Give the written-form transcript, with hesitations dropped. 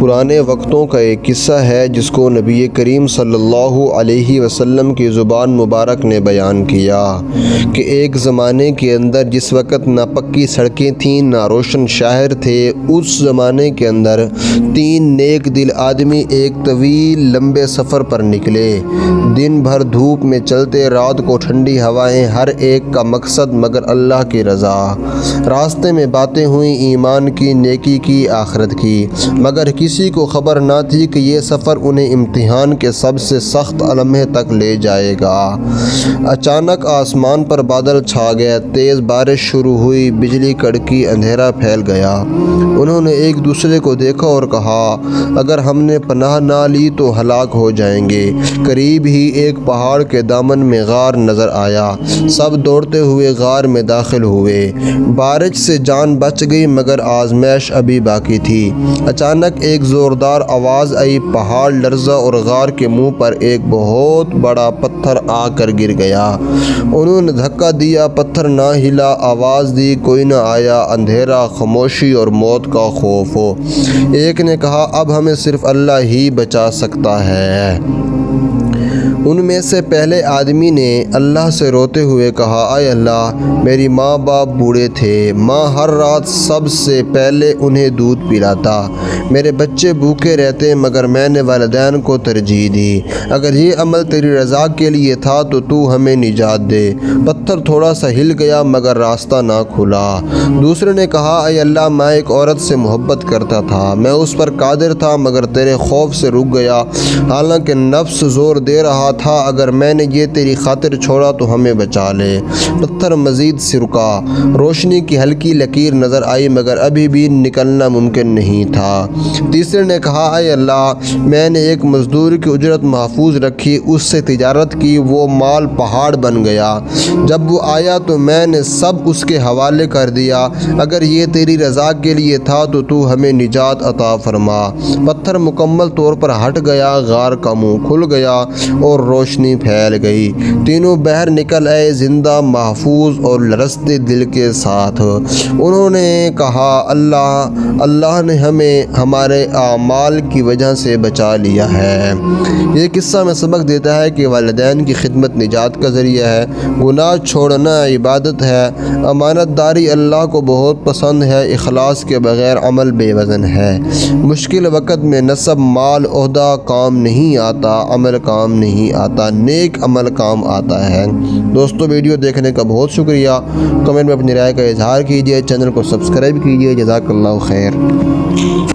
پرانے وقتوں کا ایک قصہ ہے جس کو نبی کریم صلی اللہ علیہ وسلم کی زبان مبارک نے بیان کیا کہ ایک زمانے کے اندر جس وقت نہ پکی سڑکیں تھیں نہ روشن شہر تھے، اس زمانے کے اندر 3 نیک دل آدمی ایک طویل لمبے سفر پر نکلے۔ دن بھر دھوپ میں چلتے، رات کو ٹھنڈی ہوائیں، ہر ایک کا مقصد مگر اللہ کی رضا۔ راستے میں باتیں ہوئیں ایمان کی، نیکی کی، آخرت کی، مگر کسی کو خبر نہ تھی کہ یہ سفر انہیں امتحان کے سب سے سخت لمحے تک لے جائے گا۔ اچانک آسمان پر بادل چھا گئے، تیز بارش شروع ہوئی، بجلی کڑکی، اندھیرا پھیل گیا۔ انہوں نے ایک دوسرے کو دیکھا اور کہا، اگر ہم نے پناہ نہ لی تو ہلاک ہو جائیں گے۔ قریب ہی ایک پہاڑ کے دامن میں غار نظر آیا۔ سب دوڑتے ہوئے غار میں داخل ہوئے۔ بارش سے جان بچ گئی مگر آزمائش ابھی باقی تھی۔ اچانک ایک زوردار آواز آئی، پہاڑ لرزا اور غار کے منہ پر ایک بہت بڑا پتھر آ کر گر گیا۔ انہوں نے دھکا دیا، پتھر نہ ہلا۔ آواز دی، کوئی نہ آیا۔ اندھیرا، خاموشی اور موت کا خوف۔ ایک نے کہا، اب ہمیں صرف اللہ ہی بچا سکتا ہے۔ ان میں سے پہلے آدمی نے اللہ سے روتے ہوئے کہا، اے اللہ، میری ماں باپ بوڑھے تھے، ماں ہر رات سب سے پہلے انہیں دودھ پلاتا، میرے بچے بھوکے رہتے مگر میں نے والدین کو ترجیح دی۔ اگر یہ عمل تیری رضا کے لیے تھا تو تو ہمیں نجات دے۔ پتھر تھوڑا سا ہل گیا مگر راستہ نہ کھلا۔ دوسرے نے کہا، اے اللہ، میں ایک عورت سے محبت کرتا تھا، میں اس پر قادر تھا مگر تیرے خوف سے رک گیا، حالانکہ نفس زور دے رہا تھا، اگر میں نے یہ تیری خاطر چھوڑا تو ہمیں بچا لے۔ پتھر مزید سرکا، روشنی کی ہلکی لکیر نظر آئی مگر ابھی بھی نکلنا ممکن نہیں تھا۔ تیسرے نے کہا، اے اللہ، میں نے ایک مزدور کی اجرت محفوظ رکھی، اس سے تجارت کی، وہ مال پہاڑ بن گیا، جب وہ آیا تو میں نے سب اس کے حوالے کر دیا، اگر یہ تیری رضا کے لیے تھا تو تو ہمیں نجات عطا فرما۔ پتھر مکمل طور پر ہٹ گیا، غار کا منہ کھل گیا اور روشنی پھیل گئی۔ تینوں باہر نکل آئے، زندہ، محفوظ اور لرزتے دل کے ساتھ۔ انہوں نے کہا، اللہ نے ہمیں ہمارے اعمال کی وجہ سے بچا لیا ہے۔ یہ قصہ ہمیں سبق دیتا ہے کہ والدین کی خدمت نجات کا ذریعہ ہے، گناہ چھوڑنا عبادت ہے، امانت داری اللہ کو بہت پسند ہے، اخلاص کے بغیر عمل بے وزن ہے، مشکل وقت میں نسب، مال، عہدہ کام نہیں آتا، عمل کام نہیں آتا، نیک عمل کام آتا ہے۔ دوستو، ویڈیو دیکھنے کا بہت شکریہ۔ کمنٹ میں اپنی رائے کا اظہار کیجیے، چینل کو سبسکرائب کیجیے۔ جزاک اللہ خیر۔